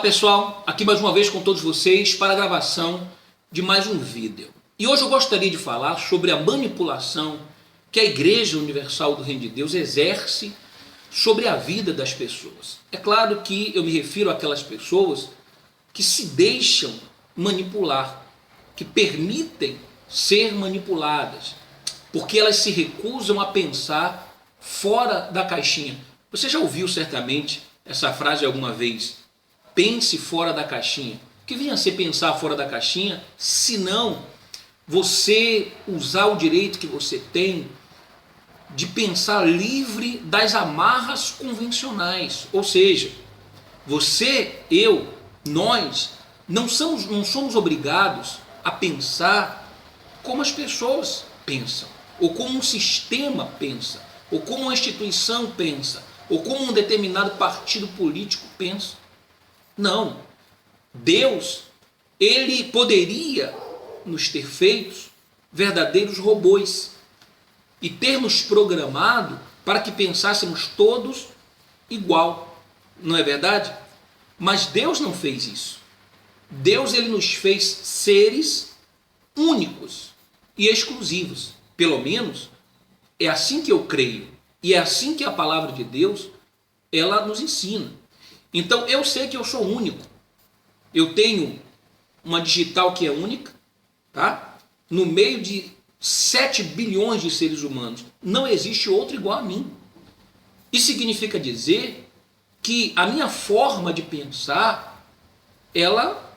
Pessoal, aqui mais uma vez com todos vocês para a gravação de mais um vídeo. E hoje eu gostaria de falar sobre a manipulação que a Igreja Universal do Reino de Deus exerce sobre a vida das pessoas. É claro que eu me refiro àquelas pessoas que se deixam manipular, que permitem ser manipuladas, porque elas se recusam a pensar fora da caixinha. Você já ouviu certamente essa frase alguma vez? Pense fora da caixinha. O que vem a ser pensar fora da caixinha, se não você usar o direito que você tem de pensar livre das amarras convencionais? Ou seja, você, eu, nós não somos obrigados a pensar como as pessoas pensam, ou como um sistema pensa, ou como uma instituição pensa, ou como um determinado partido político pensa. Não. Deus, ele poderia nos ter feito verdadeiros robôs e ter nos programado para que pensássemos todos igual. Não é verdade? Mas Deus não fez isso. Deus, ele nos fez seres únicos e exclusivos. Pelo menos é assim que eu creio. E é assim que a palavra de Deus, ela nos ensina. Então eu sei que eu sou único. Eu tenho uma digital que é única, tá? No meio de 7 bilhões de seres humanos. Não existe outro igual a mim. Isso significa dizer que a minha forma de pensar, ela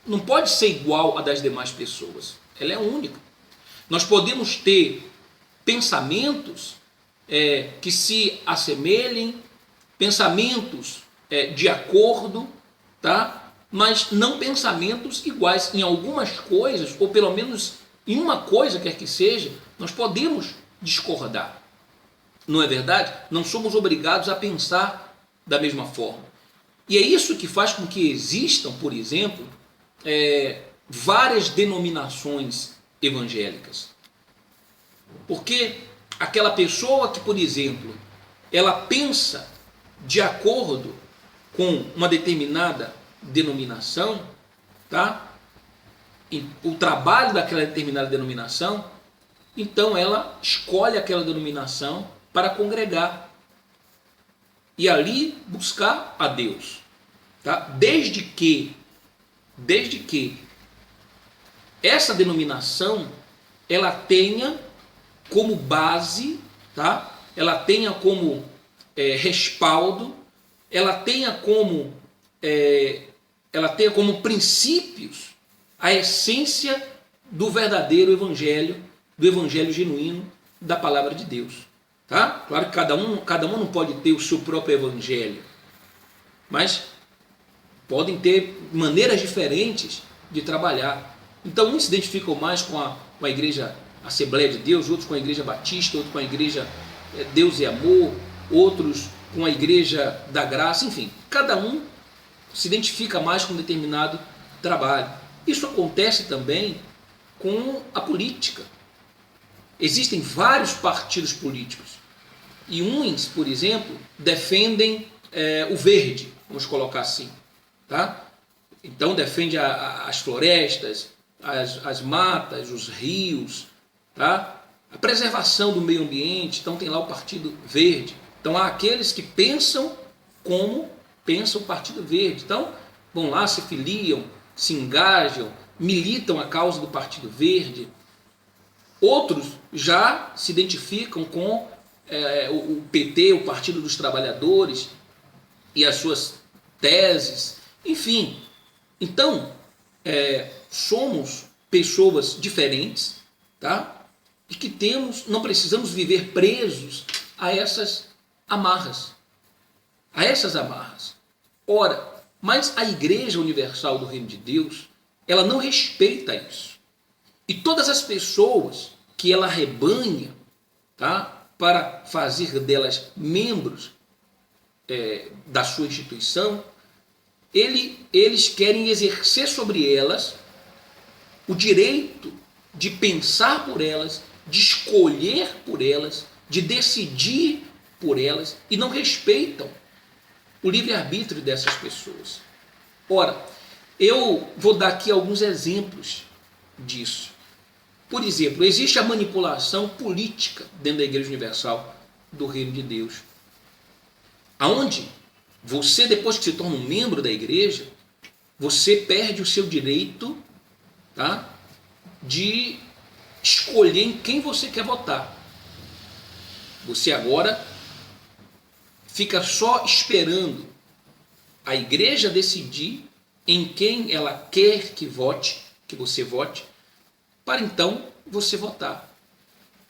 não pode ser igual à das demais pessoas. Ela é única. Nós podemos ter pensamentos que se assemelhem, pensamentos de acordo, tá? Mas não pensamentos iguais em algumas coisas, ou pelo menos em uma coisa quer que seja, nós podemos discordar. Não é verdade? Não somos obrigados a pensar da mesma forma. E é isso que faz com que existam, por exemplo, várias denominações evangélicas. Porque aquela pessoa que, por exemplo, ela pensa de acordo com uma determinada denominação, tá? O trabalho daquela determinada denominação, então ela escolhe aquela denominação para congregar e ali buscar a Deus, tá? Desde que essa denominação ela tenha como base, tá? Ela tenha como respaldo, ela tenha como princípios a essência do verdadeiro evangelho, do evangelho genuíno da palavra de Deus, tá? Claro que cada um não pode ter o seu próprio evangelho, mas podem ter maneiras diferentes de trabalhar. Então uns se identificam mais com a igreja Assembleia de Deus, outros com a igreja Batista, outros com a igreja Deus e Amor, outros com a igreja da graça, enfim, cada um se identifica mais com um determinado trabalho. Isso acontece também com a política. Existem vários partidos políticos e uns, por exemplo, defendem o verde, vamos colocar assim, tá? Então defende as florestas, as matas, os rios, tá? A preservação do meio ambiente. Então tem lá o Partido Verde. Então há aqueles que pensam como pensa o Partido Verde. Então vão lá, se filiam, se engajam, militam a causa do Partido Verde. Outros já se identificam com o PT, o Partido dos Trabalhadores, e as suas teses. Enfim, então somos pessoas diferentes, tá? E que não precisamos viver presos a essas amarras. Ora, mas a Igreja Universal do Reino de Deus, ela não respeita isso. E todas as pessoas que ela arrebanha, tá, para fazer delas membros da sua instituição, eles querem exercer sobre elas o direito de pensar por elas, de escolher por elas, de decidir por elas, e não respeitam o livre-arbítrio dessas pessoas. Ora, eu vou dar aqui alguns exemplos disso. Por exemplo, existe a manipulação política dentro da Igreja Universal do Reino de Deus, aonde você, depois que se torna um membro da igreja, você perde o seu direito, tá, de escolher em quem você quer votar. Você agora fica só esperando a igreja decidir em quem ela quer que vote, que você vote, para então você votar.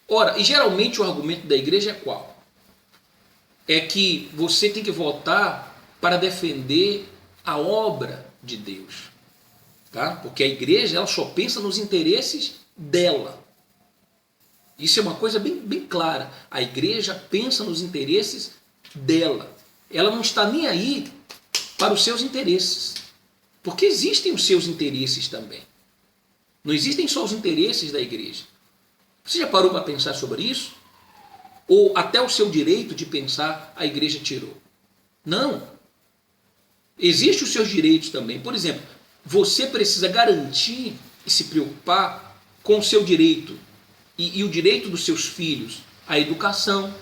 Ora, e geralmente o argumento da igreja é qual? É que você tem que votar para defender a obra de Deus, tá? Porque a igreja ela só pensa nos interesses dela. Isso é uma coisa bem clara. A igreja pensa nos interesses dela. Ela não está nem aí para os seus interesses, porque existem os seus interesses também. Não existem só os interesses da igreja. Você já parou para pensar sobre isso? Ou até o seu direito de pensar a igreja tirou? Não. Existem os seus direitos também. Por exemplo, você precisa garantir e se preocupar com o seu direito e o direito dos seus filhos à educação,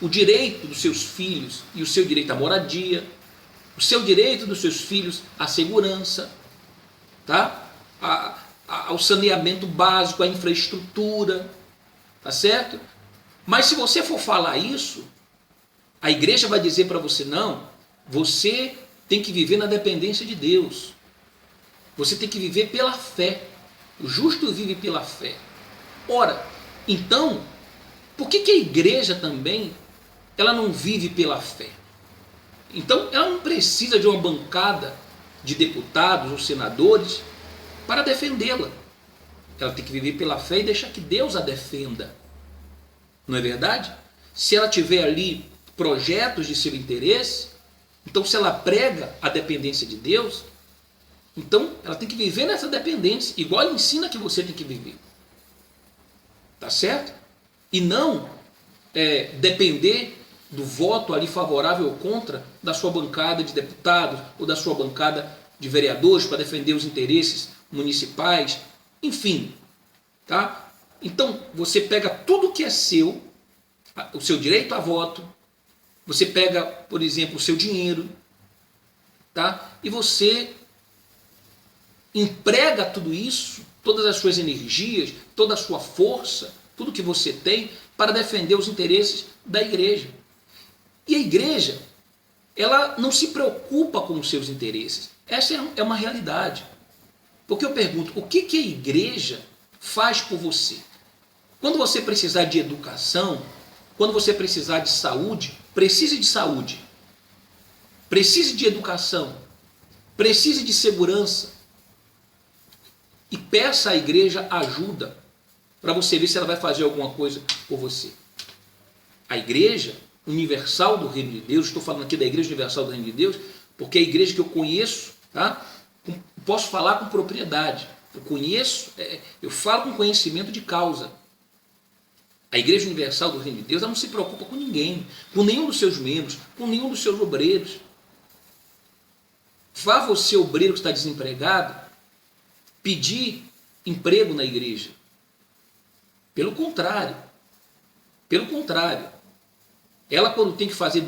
o direito dos seus filhos e o seu direito à moradia, o seu direito dos seus filhos à segurança, tá? Ao saneamento básico, à infraestrutura, tá certo? Mas se você for falar isso, a igreja vai dizer para você, não, você tem que viver na dependência de Deus. Você tem que viver pela fé. O justo vive pela fé. Ora, então, por que a igreja também ela não vive pela fé? Então, ela não precisa de uma bancada de deputados ou senadores para defendê-la. Ela tem que viver pela fé e deixar que Deus a defenda. Não é verdade? Se ela tiver ali projetos de seu interesse, então se ela prega a dependência de Deus, então ela tem que viver nessa dependência, igual ela ensina que você tem que viver. Tá certo? E não depender do voto ali favorável ou contra da sua bancada de deputados ou da sua bancada de vereadores para defender os interesses municipais, enfim, tá? Então você pega tudo que é seu, o seu direito a voto, você pega, por exemplo, o seu dinheiro, tá? E você emprega tudo isso, todas as suas energias, toda a sua força, tudo que você tem para defender os interesses da igreja. E a igreja, ela não se preocupa com os seus interesses. Essa é uma realidade. Porque eu pergunto, o que a igreja faz por você? Quando você precisar de educação, quando você precisar de saúde, precise de saúde, precise de educação, precise de segurança, e peça à igreja ajuda para você ver se ela vai fazer alguma coisa por você. A igreja universal do Reino de Deus, estou falando aqui da igreja universal do Reino de Deus, porque é a igreja que eu conheço, tá? Posso falar com propriedade. Eu conheço, eu falo com conhecimento de causa. A igreja universal do Reino de Deus, ela não se preocupa com ninguém, com nenhum dos seus membros, com nenhum dos seus obreiros. Vá você, obreiro que está desempregado, pedir emprego na igreja. Pelo contrário, ela quando tem que fazer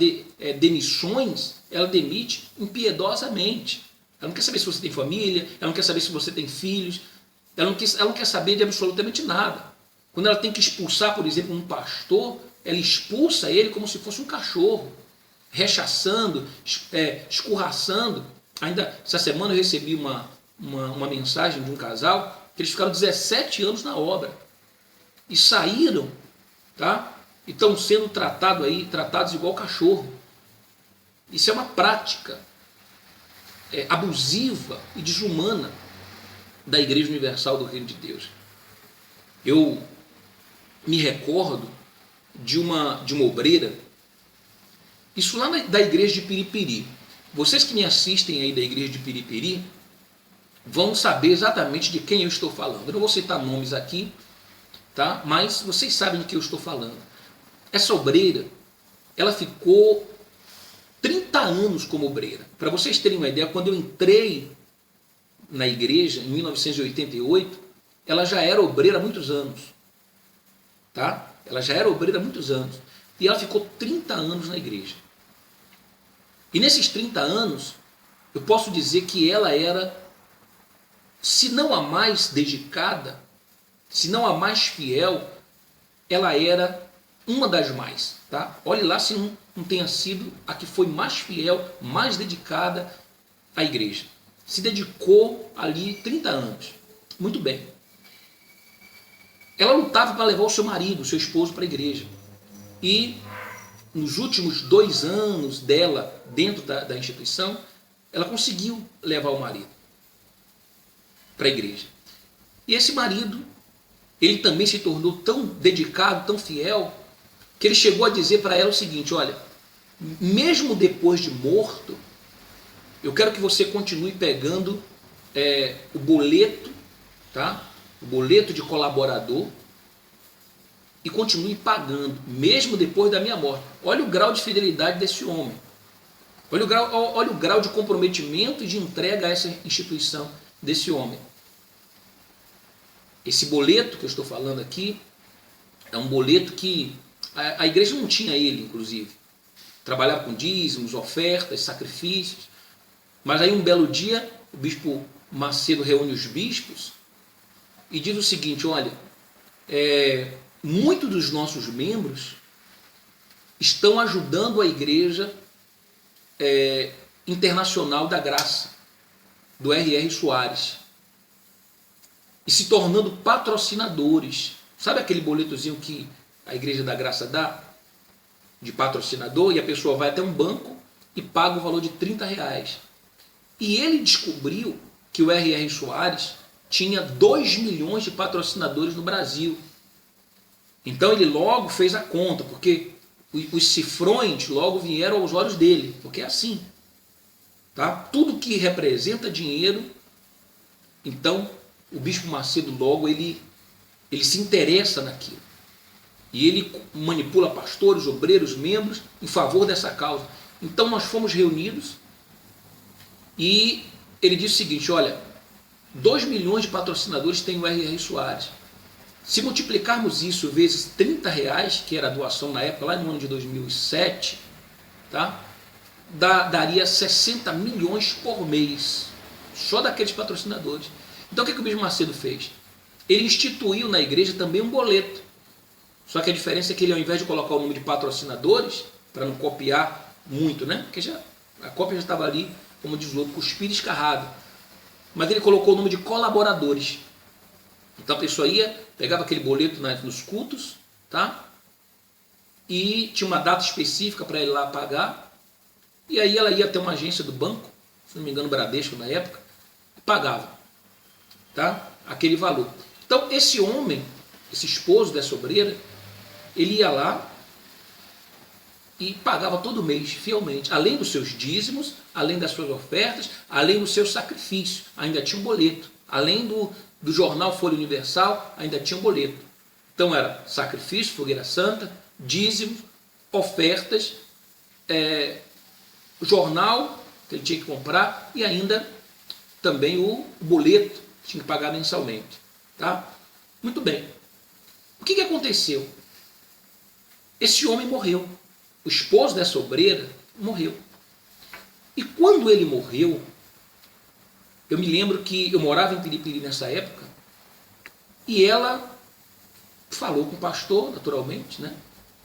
demissões, ela demite impiedosamente. Ela não quer saber se você tem família, ela não quer saber se você tem filhos, ela não quer saber de absolutamente nada. Quando ela tem que expulsar, por exemplo, um pastor, ela expulsa ele como se fosse um cachorro, rechaçando, escorraçando. Ainda essa semana eu recebi uma mensagem de um casal que eles ficaram 17 anos na obra e saíram, tá? E estão sendo tratados igual cachorro. Isso é uma prática abusiva e desumana da Igreja Universal do Reino de Deus. Eu me recordo de uma obreira, isso lá da igreja de Piripiri. Vocês que me assistem aí da igreja de Piripiri vão saber exatamente de quem eu estou falando. Eu não vou citar nomes aqui, tá? Mas vocês sabem de que eu estou falando. Essa obreira, ela ficou 30 anos como obreira. Para vocês terem uma ideia, quando eu entrei na igreja, em 1988, ela já era obreira há muitos anos. Tá? Ela já era obreira há muitos anos. E ela ficou 30 anos na igreja. E nesses 30 anos, eu posso dizer que ela era, se não a mais dedicada, se não a mais fiel, ela era uma das mais. Tá? Olhe lá se não tenha sido a que foi mais fiel, mais dedicada à igreja. Se dedicou ali 30 anos. Muito bem. Ela lutava para levar o seu marido, o seu esposo, para a igreja. E nos últimos 2 anos dela dentro da instituição, ela conseguiu levar o marido para a igreja. E esse marido, ele também se tornou tão dedicado, tão fiel, que ele chegou a dizer para ela o seguinte: olha, mesmo depois de morto, eu quero que você continue pegando o boleto, tá? O boleto de colaborador, e continue pagando, mesmo depois da minha morte. Olha o grau de fidelidade desse homem. Olha o grau de comprometimento e de entrega a essa instituição desse homem. Esse boleto que eu estou falando aqui é um boleto que a igreja não tinha ele, inclusive. Trabalhava com dízimos, ofertas, sacrifícios. Mas aí um belo dia, o bispo Macedo reúne os bispos e diz o seguinte: olha, muitos dos nossos membros estão ajudando a igreja internacional da graça, do R.R. Soares, e se tornando patrocinadores. Sabe aquele boletozinho que a Igreja da Graça dá de patrocinador, e a pessoa vai até um banco e paga o valor de R$30. E ele descobriu que o R.R. Soares tinha 2 milhões de patrocinadores no Brasil. Então ele logo fez a conta, porque os cifrões logo vieram aos olhos dele, porque é assim. Tá? Tudo que representa dinheiro, então o bispo Macedo logo ele se interessa naquilo. E ele manipula pastores, obreiros, membros em favor dessa causa. Então nós fomos reunidos e ele disse o seguinte: olha, 2 milhões de patrocinadores tem o R.R. Soares. Se multiplicarmos isso vezes R$30, que era a doação na época, lá no ano de 2007, tá? Daria 60 milhões por mês, só daqueles patrocinadores. Então o que o bispo Macedo fez? Ele instituiu na igreja também um boleto. Só que a diferença é que ele, ao invés de colocar o número de patrocinadores, para não copiar muito, né? Porque a cópia já estava ali, como diz o outro, cuspida e escarrada. Mas ele colocou o número de colaboradores. Então a pessoa pegava aquele boleto nos cultos, tá? E tinha uma data específica para ele lá pagar. E aí ela ia até uma agência do banco, se não me engano, Bradesco na época, e pagava, tá? Aquele valor. Então esse homem, esse esposo dessa obreira, ele ia lá e pagava todo mês, fielmente, além dos seus dízimos, além das suas ofertas, além do seu sacrifício, ainda tinha um boleto, além do jornal Folha Universal, ainda tinha um boleto. Então era sacrifício, fogueira santa, dízimos, ofertas, jornal que ele tinha que comprar e ainda também o boleto que tinha que pagar mensalmente. Tá? Muito bem. O que aconteceu? Esse homem morreu. O esposo dessa obreira morreu. E quando ele morreu, eu me lembro que eu morava em Piripiri nessa época, e ela falou com o pastor, naturalmente, né?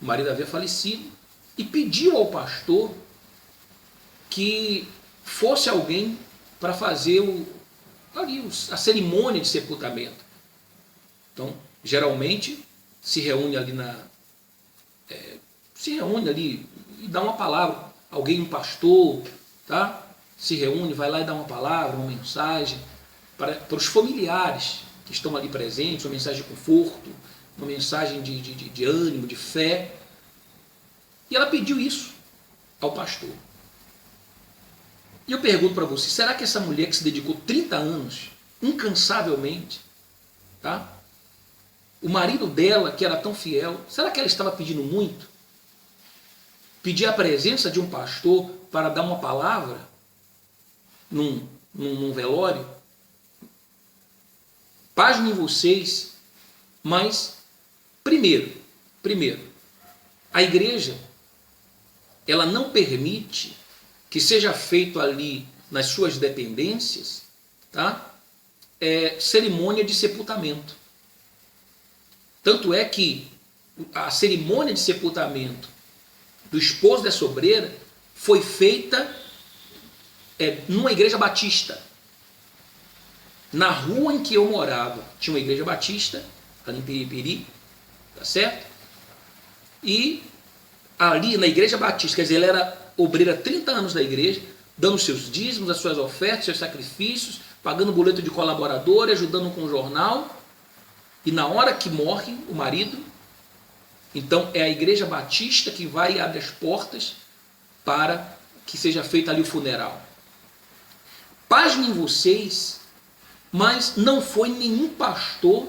O marido havia falecido, e pediu ao pastor que fosse alguém para fazer a cerimônia de sepultamento. Então, geralmente, se reúne ali e dá uma palavra. Alguém, um pastor, tá? Se reúne, vai lá e dá uma palavra, uma mensagem para os familiares que estão ali presentes, uma mensagem de conforto, uma mensagem de ânimo, de fé. E ela pediu isso ao pastor. E eu pergunto para você, será que essa mulher que se dedicou 30 anos, incansavelmente, tá? O marido dela, que era tão fiel, será que ela estava pedindo muito? Pedir a presença de um pastor para dar uma palavra num velório, pasmem vocês, mas primeiro, a igreja, ela não permite que seja feito ali nas suas dependências, tá? Cerimônia de sepultamento. Tanto é que a cerimônia de sepultamento do esposo dessa obreira foi feita numa igreja batista. Na rua em que eu morava tinha uma igreja batista, ali em Piripiri, tá certo? E ali na igreja batista, quer dizer, ela era obreira há 30 anos da igreja, dando seus dízimos, as suas ofertas, seus sacrifícios, pagando boleto de colaborador, ajudando com o jornal. E na hora que morre o marido, então é a igreja batista que vai e abre as portas para que seja feito ali o funeral. Pasmem vocês, mas não foi nenhum pastor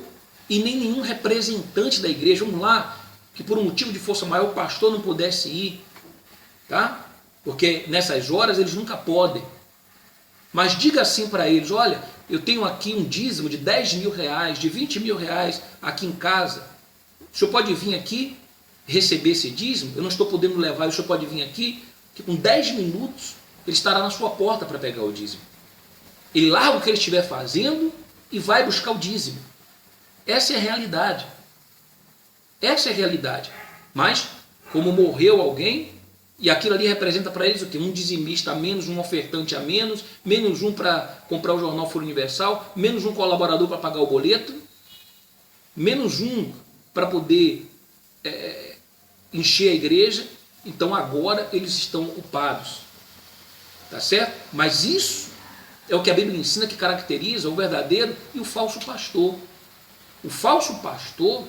e nem nenhum representante da igreja, vamos lá, que por um motivo de força maior o pastor não pudesse ir, tá? Porque nessas horas eles nunca podem. Mas diga assim para eles: olha, eu tenho aqui um dízimo de 10 mil reais, de 20 mil reais aqui em casa. O senhor pode vir aqui receber esse dízimo? Eu não estou podendo levar, o senhor pode vir aqui, que com 10 minutos ele estará na sua porta para pegar o dízimo. Ele larga o que ele estiver fazendo e vai buscar o dízimo. Essa é a realidade. Essa é a realidade. Mas, como morreu alguém, e aquilo ali representa para eles o quê? Um dizimista a menos, um ofertante a menos, menos um para comprar o jornal Foro Universal, menos um colaborador para pagar o boleto, menos um para poder encher a igreja. Então agora eles estão ocupados. Tá certo? Mas isso é o que a Bíblia ensina que caracteriza o verdadeiro e o falso pastor. O falso pastor,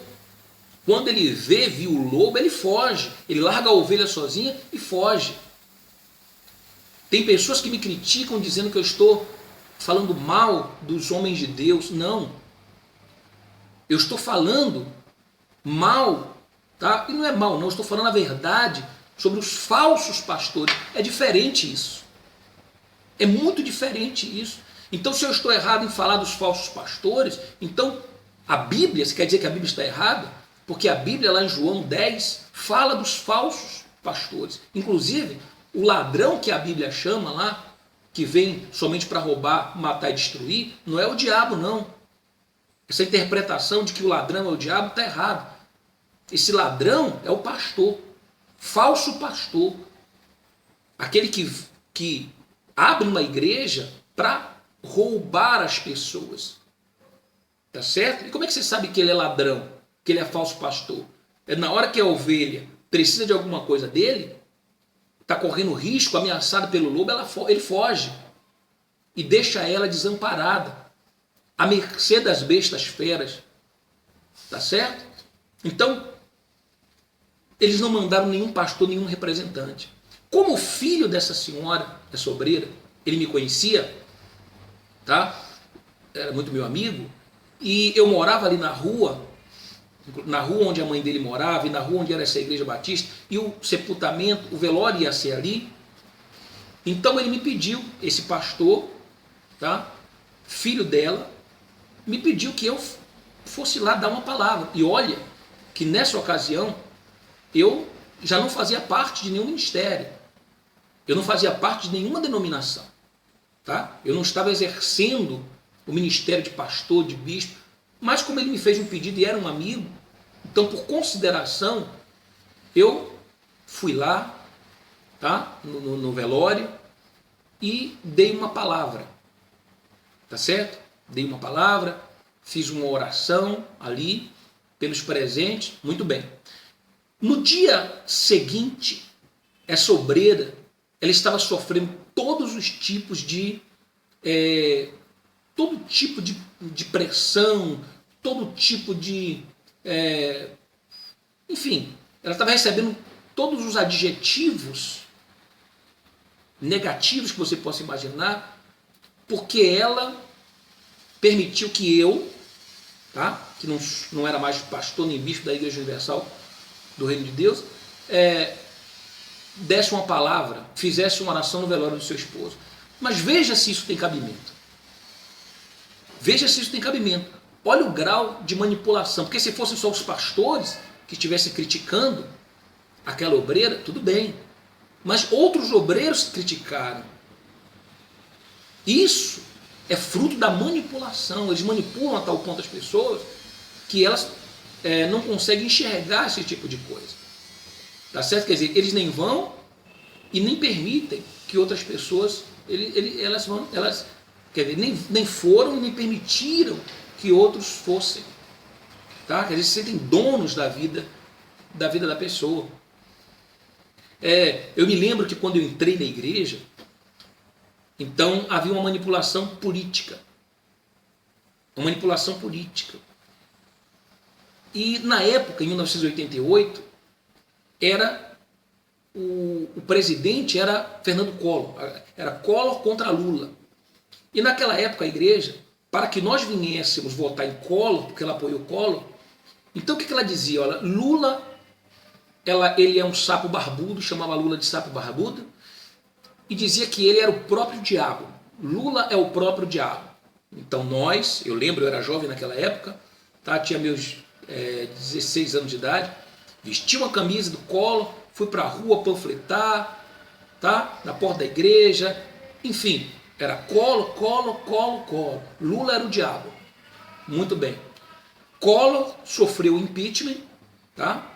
quando ele viu o lobo, ele foge. Ele larga a ovelha sozinha e foge. Tem pessoas que me criticam dizendo que eu estou falando mal dos homens de Deus. Não. Eu estou falando mal, tá? E não é mal, não. Eu estou falando a verdade sobre os falsos pastores. É diferente isso. É muito diferente isso. Então, se eu estou errado em falar dos falsos pastores, então a Bíblia, você quer dizer que a Bíblia está errada? Porque a Bíblia, lá em João 10, fala dos falsos pastores. Inclusive, o ladrão que a Bíblia chama lá, que vem somente para roubar, matar e destruir, não é o diabo, não. Essa interpretação de que o ladrão é o diabo está errado. Esse ladrão é o pastor, falso pastor. Aquele que abre uma igreja para roubar as pessoas. Tá certo? E como é que você sabe que ele é ladrão? Que ele é falso pastor? É na hora que a ovelha precisa de alguma coisa dele, está correndo risco, ameaçada pelo lobo, ele foge e deixa ela desamparada, à mercê das bestas feras. Tá certo? Então, eles não mandaram nenhum pastor, nenhum representante. Como o filho dessa senhora, dessa obreira, ele me conhecia, tá? Era muito meu amigo, e eu morava ali na rua onde a mãe dele morava, e na rua onde era essa igreja batista, e o sepultamento, o velório ia ser ali. Então ele me pediu, esse pastor, tá? Filho dela, me pediu que eu fosse lá dar uma palavra. E olha, que nessa ocasião, eu já não fazia parte de nenhum ministério, eu não fazia parte de nenhuma denominação, tá? Eu não estava exercendo o ministério de pastor, de bispo, mas como ele me fez um pedido e era um amigo, então por consideração, eu fui lá, tá? No velório, e dei uma palavra, tá certo? Dei uma palavra, fiz uma oração ali, pelos presentes, muito bem. No dia seguinte, essa obreira, ela estava sofrendo todos os tipos de pressão, todo tipo de enfim, ela estava recebendo todos os adjetivos negativos que você possa imaginar, porque ela permitiu que eu, tá, que não era mais pastor nem bispo da Igreja Universal do Reino de Deus, desse uma palavra, fizesse uma oração no velório do seu esposo. Mas veja se isso tem cabimento. Veja se isso tem cabimento. Olha o grau de manipulação. Porque se fossem só os pastores que estivessem criticando aquela obreira, tudo bem. Mas outros obreiros criticaram. Isso é fruto da manipulação. Eles manipulam a tal ponto as pessoas que elas não conseguem enxergar esse tipo de coisa. Tá certo? Quer dizer, eles nem vão e nem permitem que outras pessoas, elas quer dizer, nem foram e nem permitiram que outros fossem. Tá? Quer dizer, se sentem donos da vida da pessoa. Eu me lembro que quando eu entrei na igreja, então havia uma manipulação política. Uma manipulação política. E na época, em 1988, o presidente era Fernando Collor. Era Collor contra Lula. E naquela época a igreja, para que nós viéssemos votar em Collor, porque ela apoiou Collor, então o que ela dizia? Olha, Lula, ele é um sapo barbudo, chamava Lula de sapo barbudo, e dizia que ele era o próprio diabo. Lula é o próprio diabo. Então eu lembro, eu era jovem naquela época, tá? Tinha meus 16 anos de idade, vesti uma camisa do Collor, fui para a rua panfletar, tá? Na porta da igreja, enfim, era Collor, Collor, Collor, Collor. Lula era o diabo. Muito bem. Collor sofreu impeachment, tá?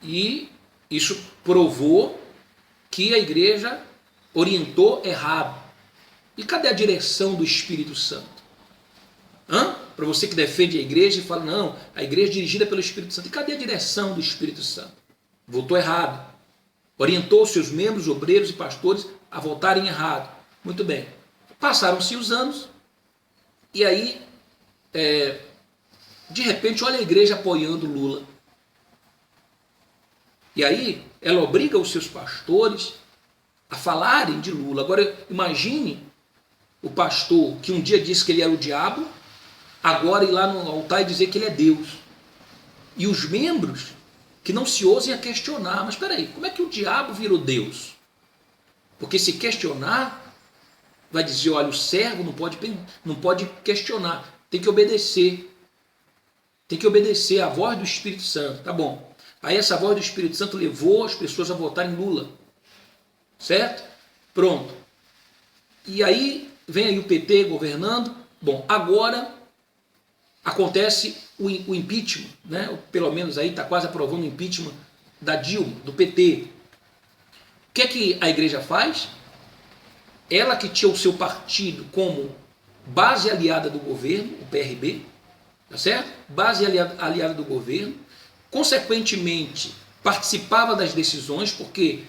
E isso provou que a igreja orientou errado. E cadê a direção do Espírito Santo? Para você que defende a igreja e fala, não, a igreja é dirigida pelo Espírito Santo. E cadê a direção do Espírito Santo? Votou errado. Orientou seus membros, obreiros e pastores a votarem errado. Muito bem. Passaram-se os anos e aí, de repente, olha a igreja apoiando Lula. E aí, ela obriga os seus pastores a falarem de Lula. Agora, imagine o pastor que um dia disse que ele era o diabo, agora ir lá no altar e dizer que ele é Deus. E os membros que não se ousem a questionar. Mas espera aí, como é que o diabo virou Deus? Porque se questionar, vai dizer, olha, o servo não pode questionar, tem que obedecer. Tem que obedecer à voz do Espírito Santo. Tá bom. Aí essa voz do Espírito Santo levou as pessoas a votarem em Lula. Certo? Pronto. E aí vem aí o PT governando. Bom, agora acontece o impeachment, né? Pelo menos aí está quase aprovando o impeachment da Dilma, do PT. O que é que a igreja faz? Ela que tinha o seu partido como base aliada do governo, o PRB, tá certo? Base aliada do governo, consequentemente participava das decisões, porque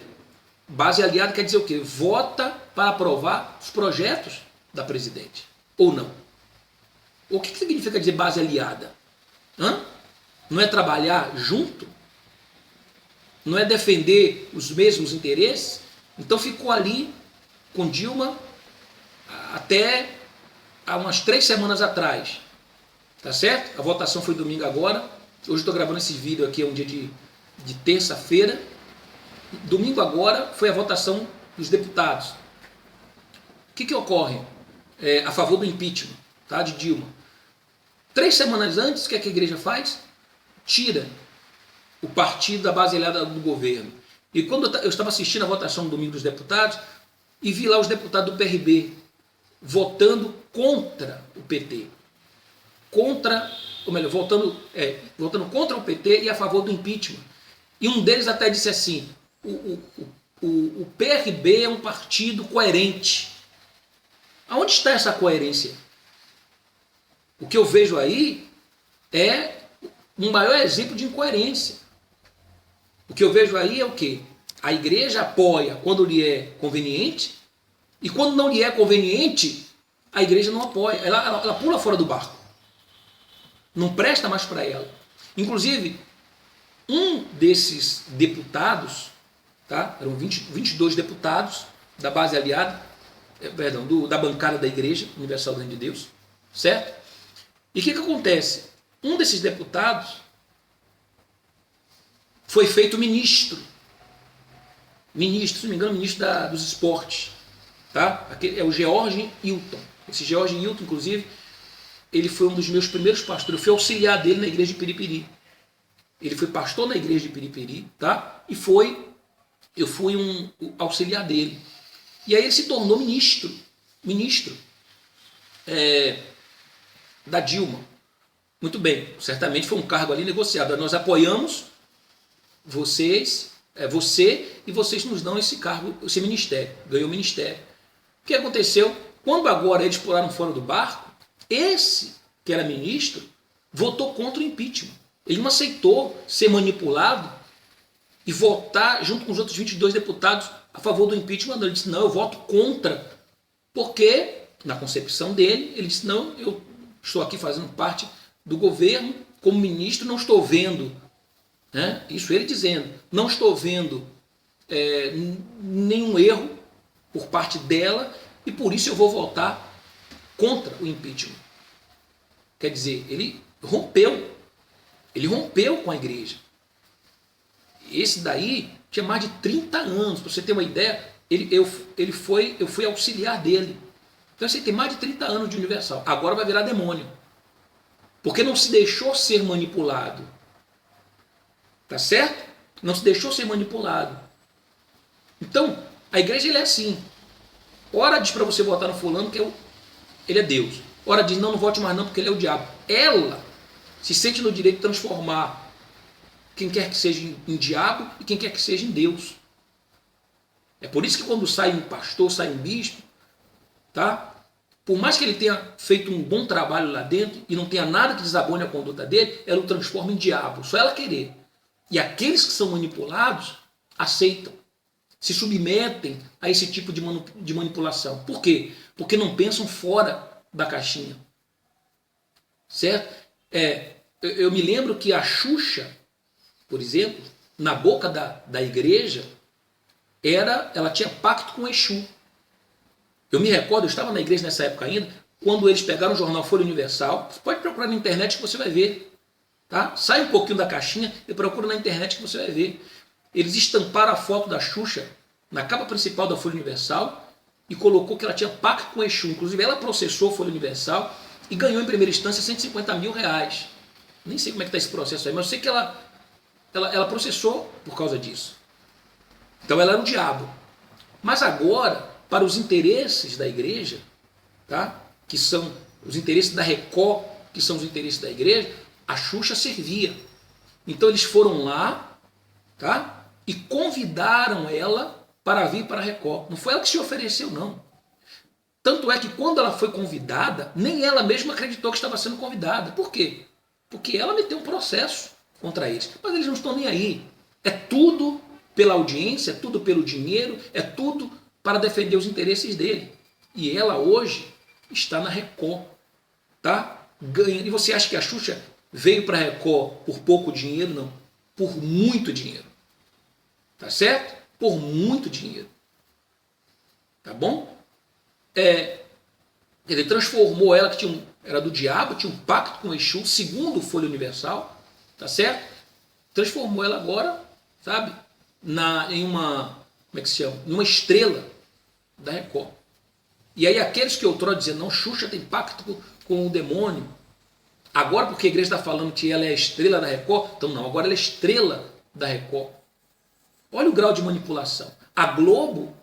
base aliada quer dizer o quê? Vota para aprovar os projetos da presidente, ou não. O que significa dizer base aliada? Não é trabalhar junto? Não é defender os mesmos interesses? Então ficou ali com Dilma até há umas 3 semanas atrás. Tá certo? A votação foi domingo agora. Hoje estou gravando esse vídeo aqui, é um dia de terça-feira. Domingo agora foi a votação dos deputados. O que ocorre a favor do impeachment, tá, de Dilma? 3 semanas antes, o que a igreja faz? Tira o partido da base aliada do governo. E quando eu estava assistindo a votação no domingo dos deputados, e vi lá os deputados do PRB votando contra o PT. Votando contra o PT e a favor do impeachment. E um deles até disse assim, o PRB é um partido coerente. Aonde está essa coerência? O que eu vejo aí é um maior exemplo de incoerência. O que eu vejo aí é o quê? A igreja apoia quando lhe é conveniente, e quando não lhe é conveniente, a igreja não apoia. Ela pula fora do barco. Não presta mais para ela. Inclusive, um desses deputados, tá? Eram 22 deputados da base aliada, da bancada da Igreja Universal do Reino de Deus, certo? E o que acontece? Um desses deputados foi feito ministro ministro, se não me engano, ministro dos esportes, tá? É o George Hilton. Esse George Hilton, inclusive, ele foi um dos meus primeiros pastores. Eu fui auxiliar dele na igreja de Piripiri. Ele foi pastor na igreja de Piripiri, tá? E eu fui um auxiliar dele. E aí ele se tornou ministro da Dilma. Muito bem, certamente foi um cargo ali negociado. Nós apoiamos você e vocês nos dão esse cargo, esse ministério. Ganhou o ministério. O que aconteceu? Quando agora eles pularam fora do barco, esse que era ministro votou contra o impeachment. Ele não aceitou ser manipulado e votar junto com os outros 22 deputados a favor do impeachment. Ele disse, não, eu voto contra. Porque, na concepção dele, ele disse, não, eu estou aqui fazendo parte do governo, como ministro, não estou vendo, né? Isso ele dizendo, não estou vendo nenhum erro por parte dela e por isso eu vou votar contra o impeachment. Quer dizer, ele rompeu com a igreja. Esse daí tinha mais de 30 anos, para você ter uma ideia, eu fui auxiliar dele. Então você tem mais de 30 anos de Universal. Agora vai virar demônio. Porque não se deixou ser manipulado. Tá certo? Não se deixou ser manipulado. Então, a igreja ele é assim. Ora diz para você votar no fulano que ele é Deus. Ora diz, não vote mais não porque ele é o diabo. Ela se sente no direito de transformar quem quer que seja em diabo e quem quer que seja em Deus. É por isso que quando sai um pastor, sai um bispo, tá? Por mais que ele tenha feito um bom trabalho lá dentro e não tenha nada que desabone a conduta dele, ela o transforma em diabo, só ela querer. E aqueles que são manipulados aceitam, se submetem a esse tipo de manipulação. Por quê? Porque não pensam fora da caixinha. Certo? Eu me lembro que a Xuxa, por exemplo, na boca da igreja, ela tinha pacto com Exu. Eu me recordo, eu estava na igreja nessa época ainda, quando eles pegaram o jornal Folha Universal, você pode procurar na internet que você vai ver. Tá? Sai um pouquinho da caixinha e procura na internet que você vai ver. Eles estamparam a foto da Xuxa na capa principal da Folha Universal e colocou que ela tinha pacto com Exu. Inclusive ela processou a Folha Universal e ganhou em primeira instância R$150 mil. Nem sei como é que está esse processo aí, mas eu sei que ela processou por causa disso. Então ela era o diabo. Mas agora, para os interesses da igreja, tá? Que são os interesses da Record, que são os interesses da igreja, a Xuxa servia. Então eles foram lá, tá? E convidaram ela para vir para a Record. Não foi ela que se ofereceu, não. Tanto é que quando ela foi convidada, nem ela mesma acreditou que estava sendo convidada. Por quê? Porque ela meteu um processo contra eles. Mas eles não estão nem aí. É tudo pela audiência, é tudo pelo dinheiro, é tudo para defender os interesses dele. E ela hoje está na Record, tá? Ganhando. E você acha que a Xuxa veio para a Record por pouco dinheiro? Não. Por muito dinheiro. Tá certo? Por muito dinheiro. Tá bom? Ele transformou ela, que era do diabo, tinha um pacto com o Exu, segundo o Folha Universal, tá certo? Transformou ela agora, sabe, em uma, como é que se chama? Em uma estrela da Record. E aí aqueles que outrora diziam, não, Xuxa tem pacto com o demônio, agora porque a igreja está falando que ela é a estrela da Record, então não, agora ela é estrela da Record. Olha o grau de manipulação. A Globo,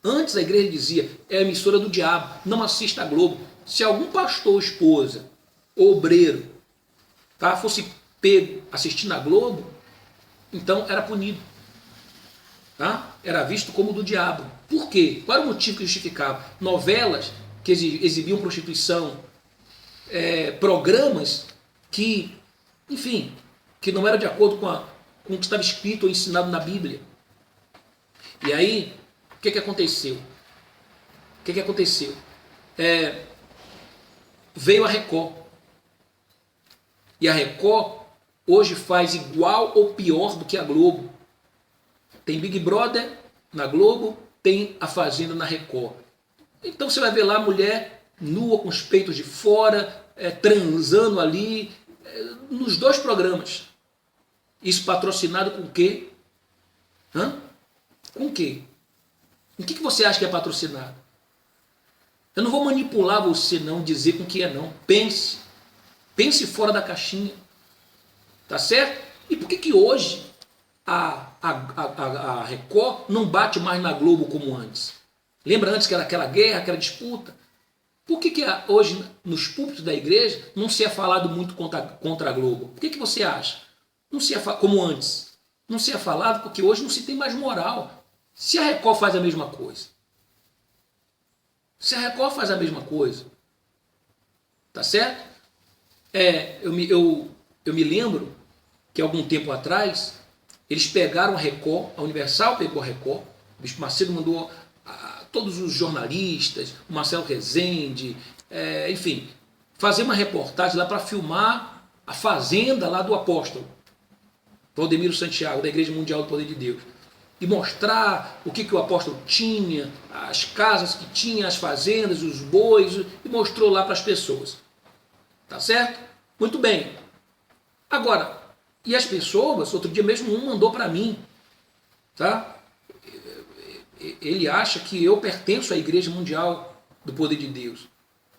antes a igreja dizia, é a emissora do diabo, não assista a Globo. Se algum pastor, esposa, ou obreiro, tá, fosse pego assistindo a Globo, então era punido. Tá? Era visto como do diabo. Por quê? Qual era o motivo que justificava? Novelas que exibiam prostituição, programas que, enfim, que não eram de acordo com o que estava escrito ou ensinado na Bíblia. E aí, o que aconteceu? Veio a Record. E a Record hoje faz igual ou pior do que a Globo. Tem Big Brother na Globo, tem a Fazenda na Record. Então você vai ver lá a mulher nua com os peitos de fora, transando ali, nos dois programas. Isso patrocinado com o quê? Com o quê? Em que você acha que é patrocinado? Eu não vou manipular você, não, dizer com que é não. Pense. Pense fora da caixinha. Tá certo? E por que hoje a Record não bate mais na Globo como antes? Lembra antes que era aquela guerra, aquela disputa? Por que hoje, nos púlpitos da igreja, não se é falado muito contra a Globo? Por que você acha? Não se é como antes. Não se é falado porque hoje não se tem mais moral. Se a Record faz a mesma coisa. Se a Record faz a mesma coisa. Tá certo? Eu me lembro que algum tempo atrás, eles pegaram a Record, a Universal pegou a Record, o Bispo Macedo mandou todos os jornalistas, o Marcelo Rezende, enfim, fazer uma reportagem lá para filmar a fazenda lá do apóstolo, Valdemiro Santiago, da Igreja Mundial do Poder de Deus. E mostrar o que o apóstolo tinha, as casas que tinha, as fazendas, os bois, e mostrou lá para as pessoas. Tá certo? Muito bem. Agora, e as pessoas, outro dia mesmo um mandou para mim, tá? Ele acha que eu pertenço à Igreja Mundial do Poder de Deus.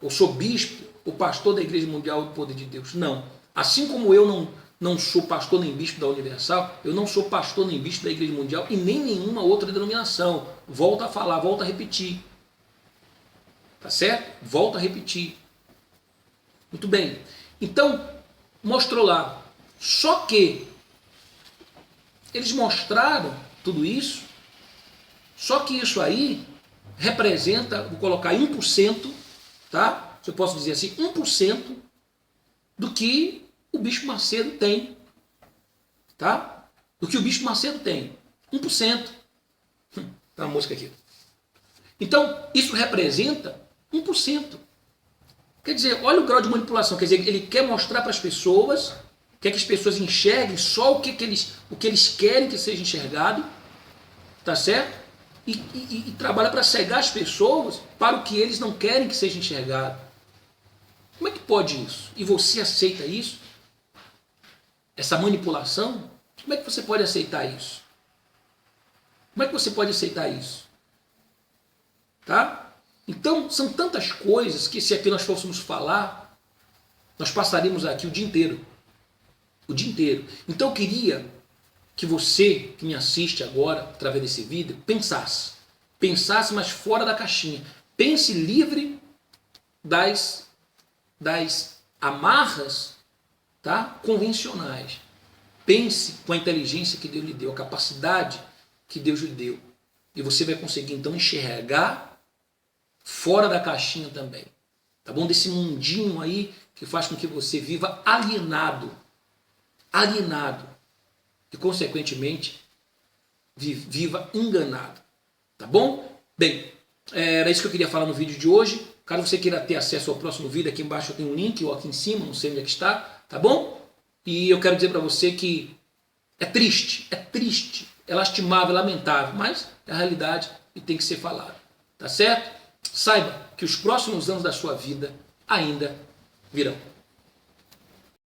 Eu sou bispo, o pastor da Igreja Mundial do Poder de Deus. Não. Assim como eu não sou pastor nem bispo da Universal, eu não sou pastor nem bispo da Igreja Mundial e nem nenhuma outra denominação. Volto a falar, volto a repetir. Tá certo? Volto a repetir. Muito bem. Então, mostrou lá. Só que eles mostraram tudo isso, só que isso aí representa, vou colocar 1%, tá? Se eu posso dizer assim, 1% do que o Bispo Macedo tem, tá? Do que o Bispo Macedo tem, 1%. Tá a música aqui. Então, isso representa 1%. Quer dizer, olha o grau de manipulação, quer dizer, ele quer mostrar para as pessoas, quer que as pessoas enxerguem só o que eles querem que seja enxergado, tá certo? E trabalha para cegar as pessoas para o que eles não querem que seja enxergado. Como é que pode isso? E você aceita isso? Essa manipulação? Como é que você pode aceitar isso? Como é que você pode aceitar isso? Tá? Então, são tantas coisas que se aqui nós fôssemos falar, nós passaríamos aqui o dia inteiro. O dia inteiro. Então eu queria que você, que me assiste agora, através desse vídeo, pensasse. Pensasse, mas fora da caixinha. Pense livre das amarras, tá? Convencionais. Pense com a inteligência que Deus lhe deu, a capacidade que Deus lhe deu. E você vai conseguir, então, enxergar fora da caixinha também. Tá bom? Desse mundinho aí que faz com que você viva alienado. E, consequentemente, viva enganado. Tá bom? Bem, era isso que eu queria falar no vídeo de hoje. Caso você queira ter acesso ao próximo vídeo, aqui embaixo eu tenho um link, ou aqui em cima, não sei onde é que está, tá bom? E eu quero dizer para você que é triste, é lastimável, é lamentável, mas é a realidade e tem que ser falado. Tá certo? Saiba que os próximos anos da sua vida ainda virão.